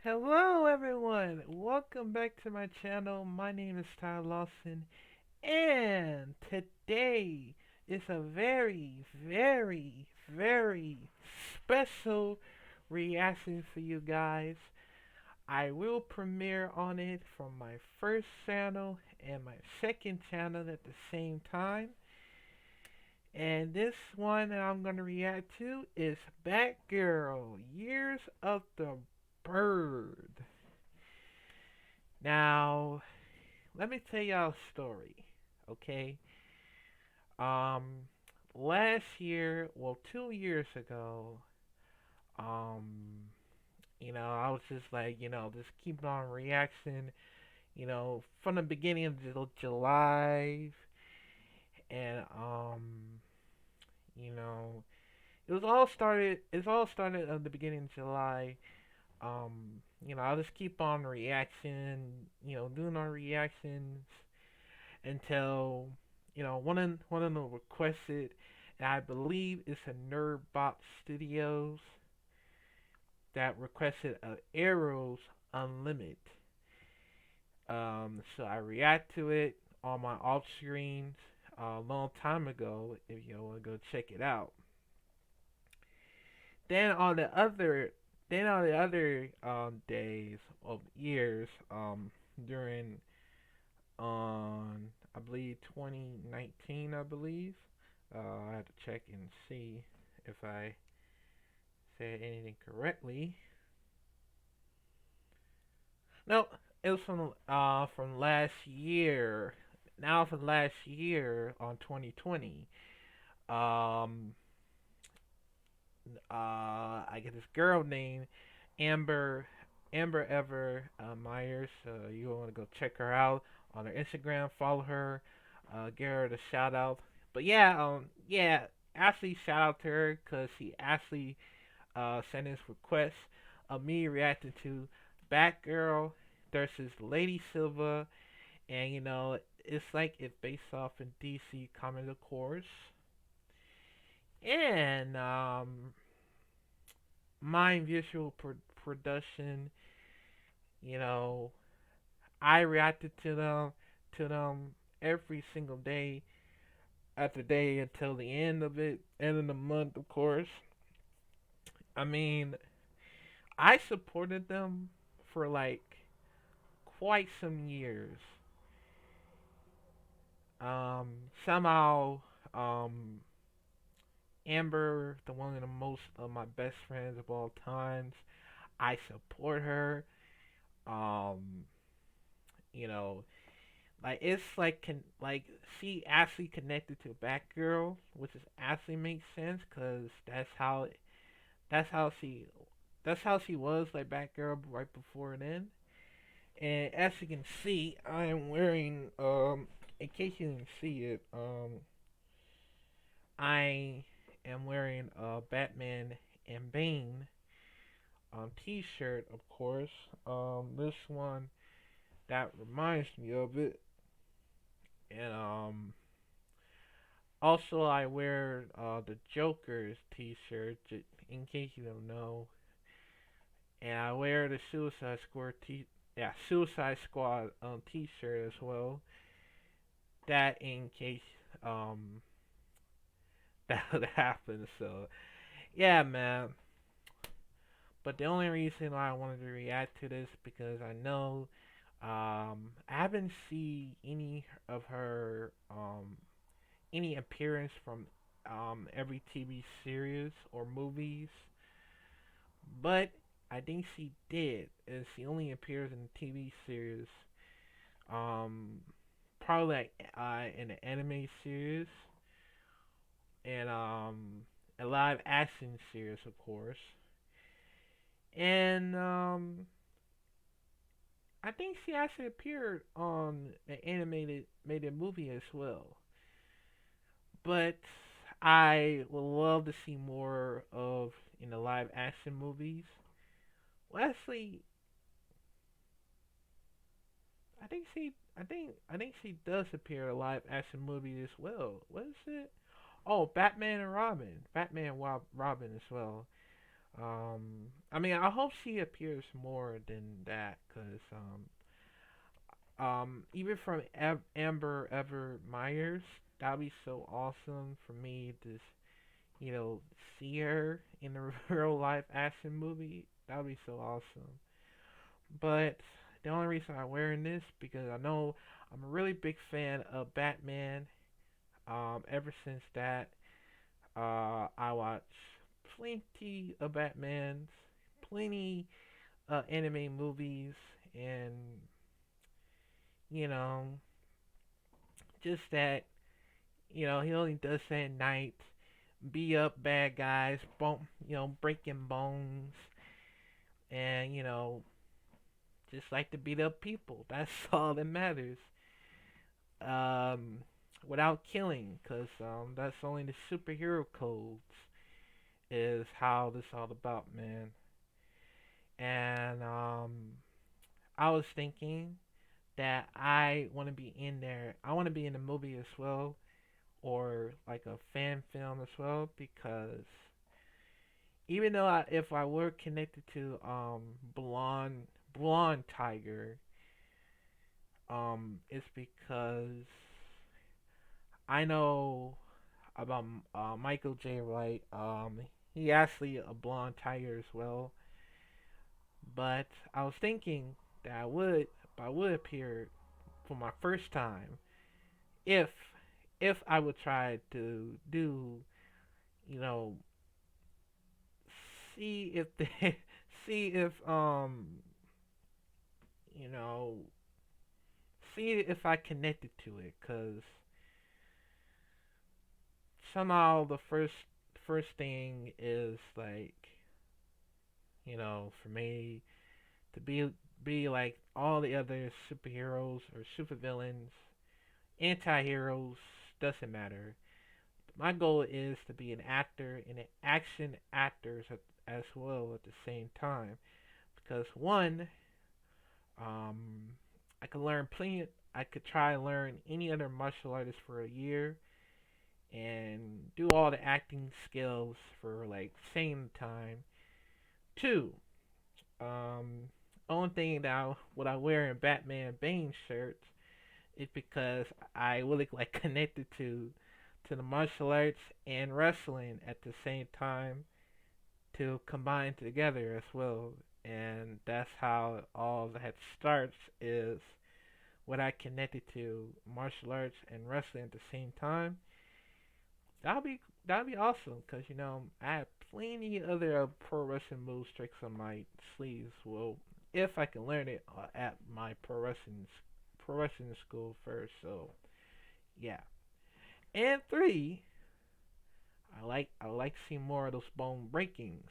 Hello, everyone. Welcome back to my channel. My name is Tyler Lawson, and today is a very special reaction for you guys. I will premiere on it from my first channel and my second channel at the same time. And this one that I'm going to react to is Batgirl, Years of the Bird. Now, let me tell y'all a story, okay? Um, last year, well, 2 years ago, um, I was just like, just keeping on reaction, from the beginning of July, and you know, it all started at the beginning of July. I'll just keep on reaction, doing our reactions until one of them requested, and I believe it's a Nerdbot Studios that requested Arrows Unlimited. So I react to it on my off screens a long time ago. If you want to go check it out. Then on the other, days of years, during on I believe 2019, I believe. I have to check and see if I said anything correctly. No, it was from last year. Now from last year on 2020. Um, I get this girl named Amber Amber Ever Myers. You want to go check her out on her Instagram, follow her, give her the shout out. But yeah, actually shout out to her because she actually sent this request of me reacting to Batgirl versus Lady Silva, and it's like it's based off in DC comic, of course, and Mind Visual Production. You know, I reacted to them every single day after day until the end of it, end of the month, of course. I mean, I supported them for like quite some years. Somehow, um, Amber, the one of the most of my best friends of all times, I support her. Um, you know, like it's like she actually connected to Batgirl, which is actually makes sense because that's how she that's how she was like Batgirl right before then. And as you can see, I am wearing in case you didn't see it, I am wearing a Batman and Bane T-shirt, of course. This one that reminds me of it, and also I wear the Joker's T-shirt in case you don't know, and I wear the Suicide Squad T-shirt as well. That in case um that would happen. So yeah, man. But the only reason why I wanted to react to this because I know I haven't seen any of her any appearance from every TV series or movies, but I think she did. Is she only appears in TV series, um, probably like in the anime series and a live action series, of course, and I think she actually appeared on an animated movie as well. But I would love to see more of in the live action movies. Well, actually, I think she does appear in a live action movie as well. What is it? Oh, Batman and Robin. Robin as well. I mean, I hope she appears more than that, cause even from Amber Ever Myers, that'd be so awesome for me to, you know, see her in a real life action movie. That'd be so awesome. But the only reason I'm wearing this because I know I'm a really big fan of Batman. Ever since that, I watch plenty of Batmans, plenty anime movies, and you know, just that he only does that at night, beat up bad guys, bump, breaking bones, and just like to beat up people. That's all that matters. Um, Without killing, cause that's only the superhero codes is how this all about, man. And I was thinking that I want to be in there. I want to be in the movie as well, or like a fan film as well, because even though if I were connected to blonde tiger, it's because I know about Michael J. Wright. He actually a blonde tiger as well. But I was thinking that I would appear for my first time if I would try to do, you know, see if they see if you know see if I connected to it, cause somehow the first thing is like for me to be like all the other superheroes or supervillains, anti-heroes, doesn't matter. My goal is to be an actor and an action actor as well at the same time, because one, um, I could learn plenty. I could try and learn any other martial artist for a year and do all the acting skills for like same time. Two, only thing that what I wear in Batman Bane shirts is because I really like connected to the martial arts and wrestling at the same time to combine together as well. And that's how all that starts is what I connected to martial arts and wrestling at the same time. That'll be awesome because I have plenty other pro wrestling moves tricks on my sleeves. Well, if I can learn it at my pro wrestling school first. So yeah. And three, I like seeing more of those bone breakings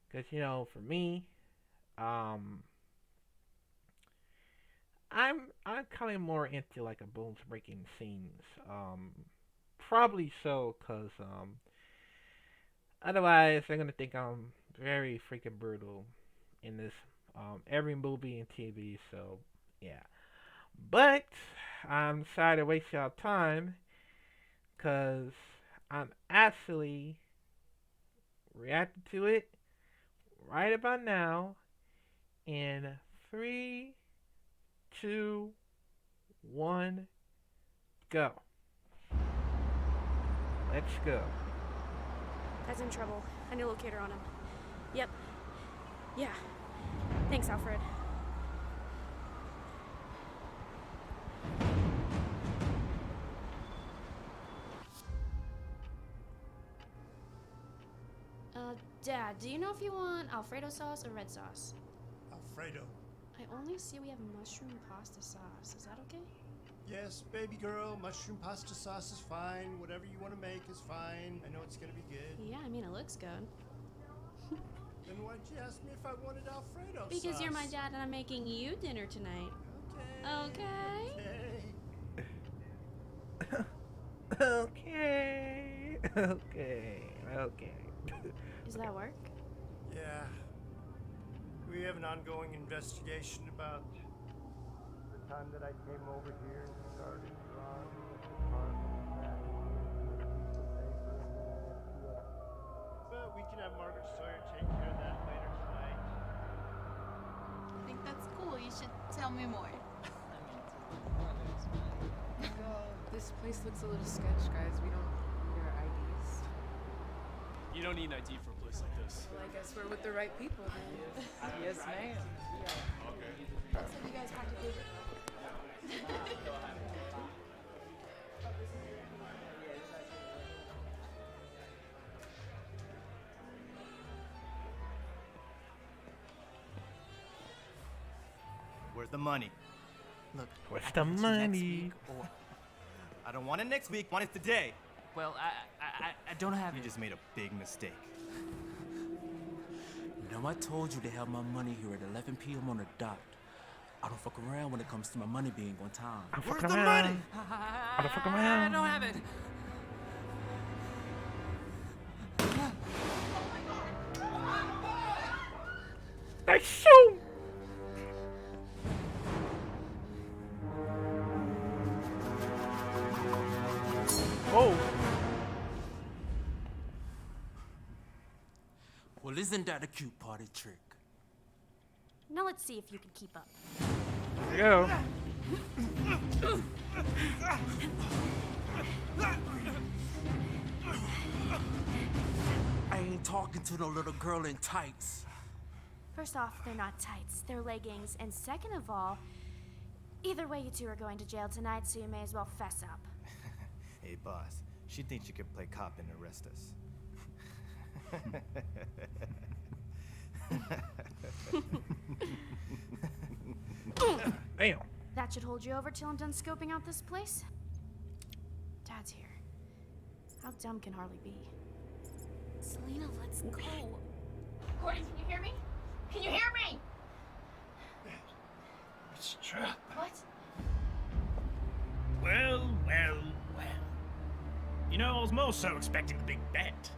because for me, um, I'm kind of more into like a bones breaking scenes. Probably so because otherwise they're gonna think I'm very freaking brutal in this every movie and TV. So yeah, but I'm sorry to waste y'all time because I'm actually reacting to it right about now in three, two, one, go. Let's go. Guy's in trouble. I need a locator on him. Yep. Yeah. Thanks, Alfred. Dad, do you know if you want Alfredo sauce or red sauce? Alfredo. I only see we have mushroom pasta sauce. Is that okay? Yes, baby girl, mushroom pasta sauce is fine. Whatever you want to make is fine. I know it's gonna be good. Yeah, I mean, it looks good. Then why'd you ask me if I wanted Alfredo sauce? Because you're my dad and I'm making you dinner tonight. Okay? Okay. Okay. Okay. Does that work? Yeah. We have an ongoing investigation about the time that I came over here and started drawing the apartment back. But we can have Margaret Sawyer take care of that later tonight. I think that's cool. You should tell me more. This place looks a little sketch, guys. We don't need our IDs. You don't need an ID for a place like this. Well, I guess we're with the right people then. Yes, ma'am. So you guys practically. Where's the money? Look, Where's I the can get you next money? week, or- I don't want it next week. I want it today. well, I don't have You it. just made a big mistake. You know, I told you to have my money here at 11 p.m. on the dot. I don't fuck around when it comes to my money being on time. I'm Where's fucking the around. money? I'm fucking I around. don't have it. Like shoot. Oh, Well, isn't that a cute party trick? Now let's see if you can keep up. there you go. I ain't talking to no little girl in tights. First off, they're not tights, they're leggings. And second of all, either way, you two are going to jail tonight, so you may as well fess up. Hey, boss. She thinks she could play cop and arrest us. Damn. That should hold you over till I'm done scoping out this place. Dad's here. How dumb can Harley be? Selena, let's go. Gordon, can you hear me? Can you hear me? It's a trap. What? Well. You know, I was more so expecting the big bet.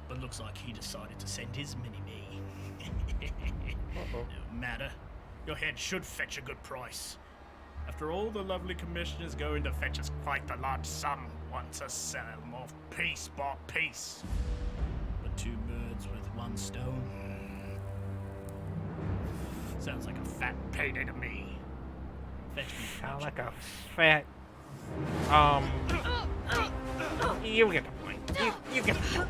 But looks like he decided to send his mini-me. No matter. Your head should fetch a good price. After all, the lovely commissioner's going to fetch us quite the large sum once I sell him off piece by piece. But two birds with one stone. Sounds like a fat payday to me. Fetch me the Sound voucher. like a fat. You get the point. You get the point.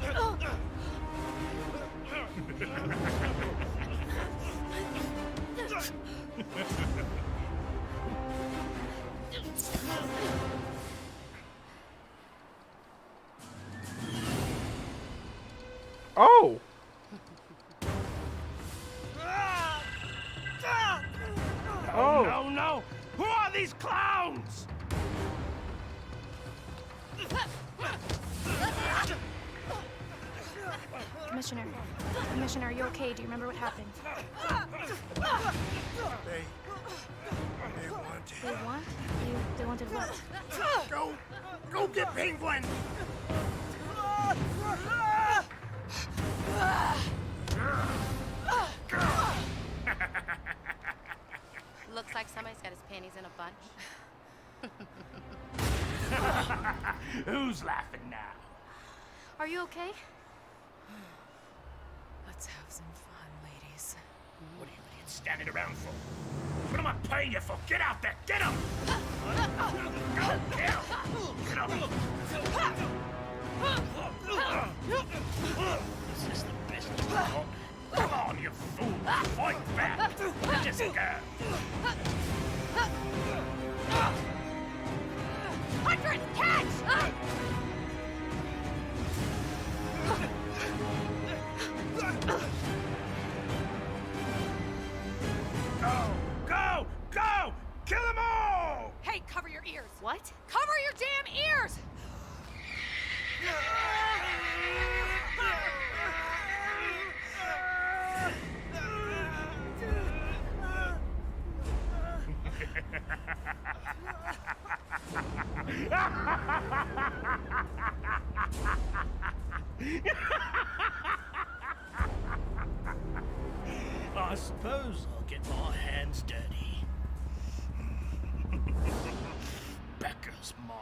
Oh! Oh! No, no! Who are these clowns? Commissioner, are you okay? Do you remember what happened? They want They want? They wanted what? Go get Penguin! Looks like somebody's got his panties in a bunch. Who's laughing now? Are you okay? Let's have some fun, ladies. What are you idiots standing around for? What am I paying you for? Get out there! Get up! Go! Get up! Get up! Is this the best you've got? Come on, you fool! Fight back! Just go! Hundred! Catch! Go! Go! Go! Kill them all! Hey, cover your ears! What? Cover your damn ears! I suppose I'll get my hands dirty. Becca's mine.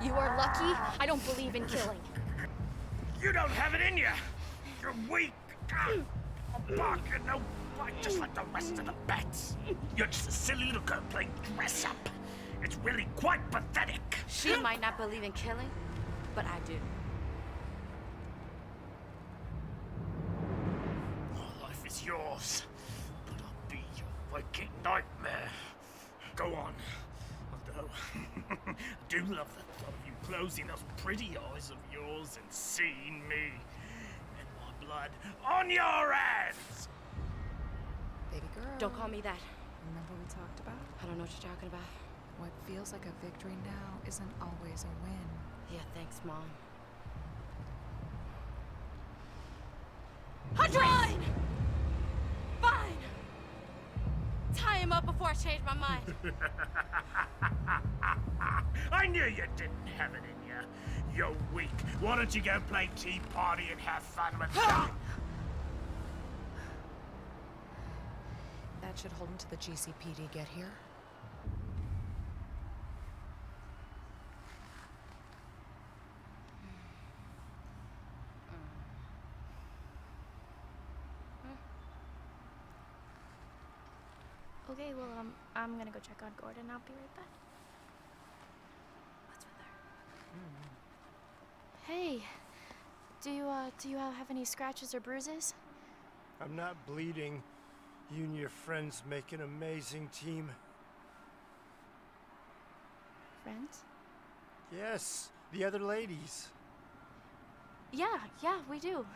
You are lucky I don't believe in killing. You don't have it in you. You're weak. A bark and no bite, just like the rest of the bats. You're just a silly little girl playing dress up. It's really quite pathetic. She might not believe in killing, but I do. Life is yours, but I'll be your waking nightmare. Go on. Although, I do love the thought of you closing those pretty eyes of yours and seeing me and my blood on your hands. Baby girl. Don't call me that. Remember we talked about? I don't know what you're talking about. What feels like a victory now isn't always a win. Yeah, thanks, Mom. Fine! Fine! Tie him up before I change my mind. I knew you didn't have it in you. You're weak. Why don't you go play tea party and have fun with them? That should hold until the GCPD get here. Okay, well, I'm gonna go check on Gordon. I'll be right back. What's with her? Hey, do you have any scratches or bruises? I'm not bleeding. You and your friends make an amazing team. Friends? Yes, the other ladies. Yeah, we do.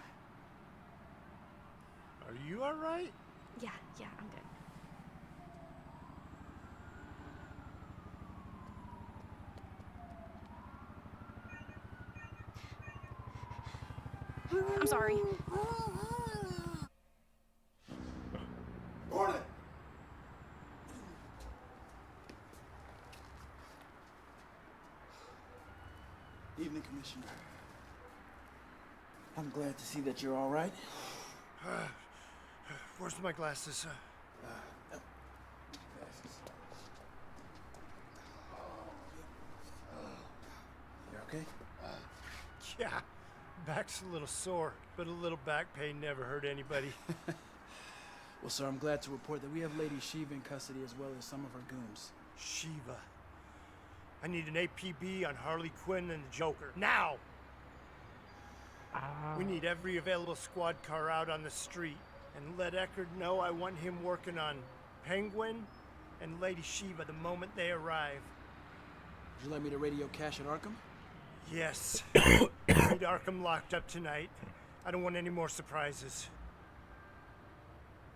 Are you all right? Yeah, I'm good. I'm sorry. Morning. Evening, Commissioner. I'm glad to see that you're all right. Where's my glasses? You okay? Yeah, back's a little sore, but a little back pain never hurt anybody. Well, sir, I'm glad to report that we have Lady Shiva in custody as well as some of her goons. Shiva. I need an APB on Harley Quinn and the Joker. Now! We need every available squad car out on the street. And let Eckerd know I want him working on Penguin and Lady Shiva the moment they arrive. Would you like me to radio Cash at Arkham? Yes. Need Arkham locked up tonight. I don't want any more surprises.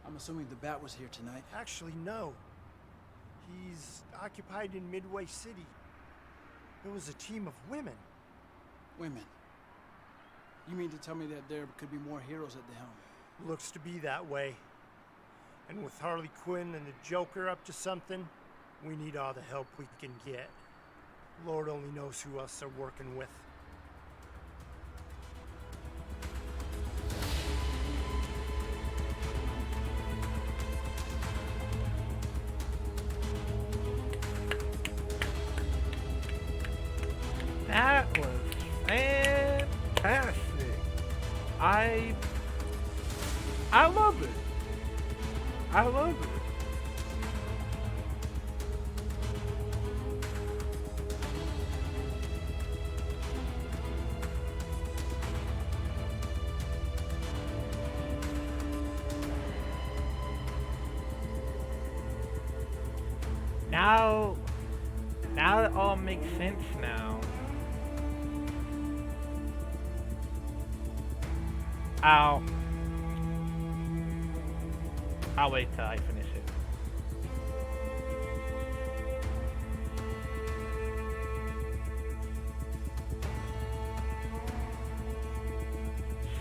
I'm assuming the Bat was here tonight. Actually, no. He's occupied in Midway City. There was a team of women. Women? You mean to tell me that there could be more heroes at the helm? Looks to be that way. And with Harley Quinn and the Joker up to something, we need all the help we can get. Lord only knows who else they're working with. That was fantastic. I love it. I love it. Now it all makes sense now. Ow. I'll wait till I finish it.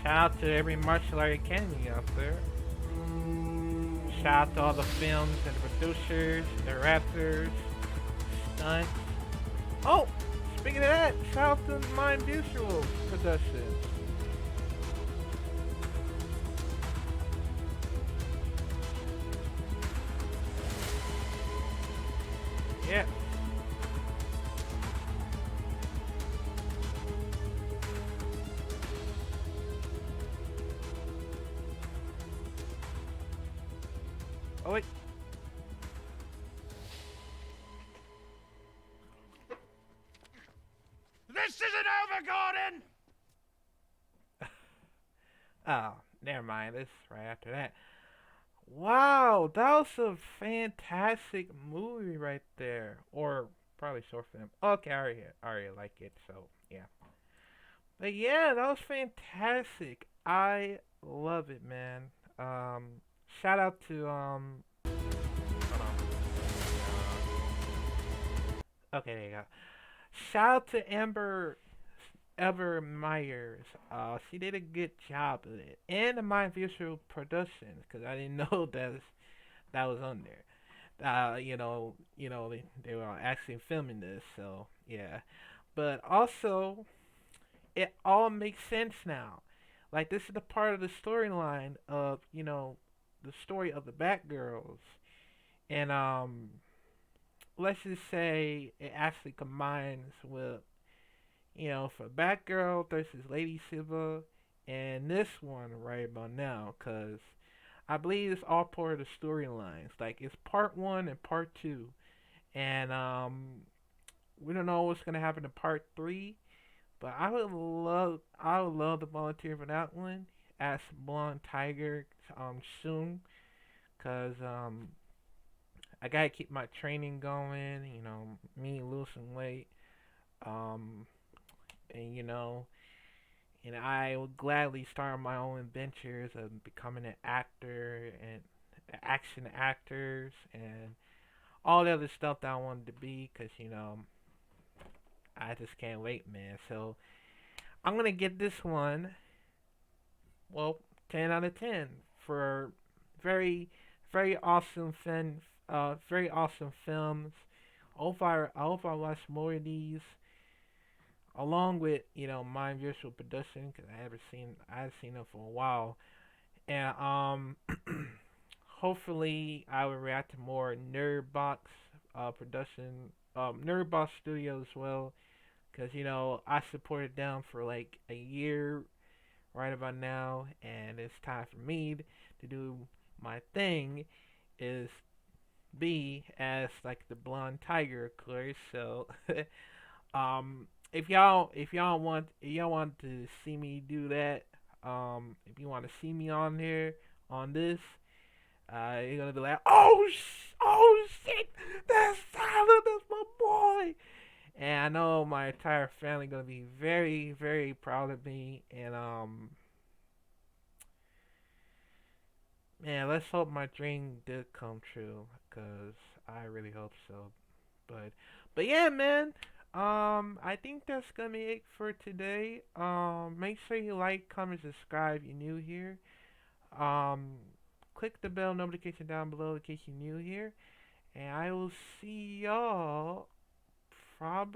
Shout out to every martial art academy out there. Shout out to all the films and the producers, the rappers, stunts. Oh, speaking of that, shout out to Mind Visual Productions. Yeah. Oh wait. This isn't over, Gordon! Oh, never mind. It's right after that. Wow, that was a fantastic movie right there. Or probably short film. Okay, I already like it, so yeah. But yeah, that was fantastic. I love it, man. Shout out to hold on. Okay, there you go. Shout out to Ever Myers. She did a good job of it, and the My Visual Productions, because I didn't know that was on there. They were actually filming this, so yeah. But also, it all makes sense now. Like this is the part of the storyline of the story of the Batgirls, and let's just say it actually combines with for Batgirl versus Lady Siva, and this one right about now, cause I believe it's all part of the storylines. Like it's part one and part two, and we don't know what's gonna happen in part three. But I would love to volunteer for that one as Blonde Tiger soon, cause I gotta keep my training going. Me losing weight, um, and and I would gladly start my own adventures of becoming an actor and action actors and all the other stuff that I wanted to be, cause I just can't wait, man. So I'm gonna get this one, well, 10 out of 10 for very, very awesome very awesome films. I hope I watch more of these, along with Mind Visual Production, because I haven't seen them for a while, and hopefully I will react to more Nerdbox production, Nerdbox Studio as well, because I supported them for like a year right about now, and it's time for me to do my thing. Is be as like the blonde tiger, of course. So, if y'all want to see me do that, if you want to see me on here on this, you're gonna be like, oh shit, that's Tyler, that's my boy. And I know my entire family gonna be very, very proud of me. And man, let's hope my dream did come true, cause I really hope so. But yeah, man. I think that's gonna be it for today. Make sure you like, comment, subscribe if you're new here. Um, click the bell notification down below in case you're new here. And I will see y'all probably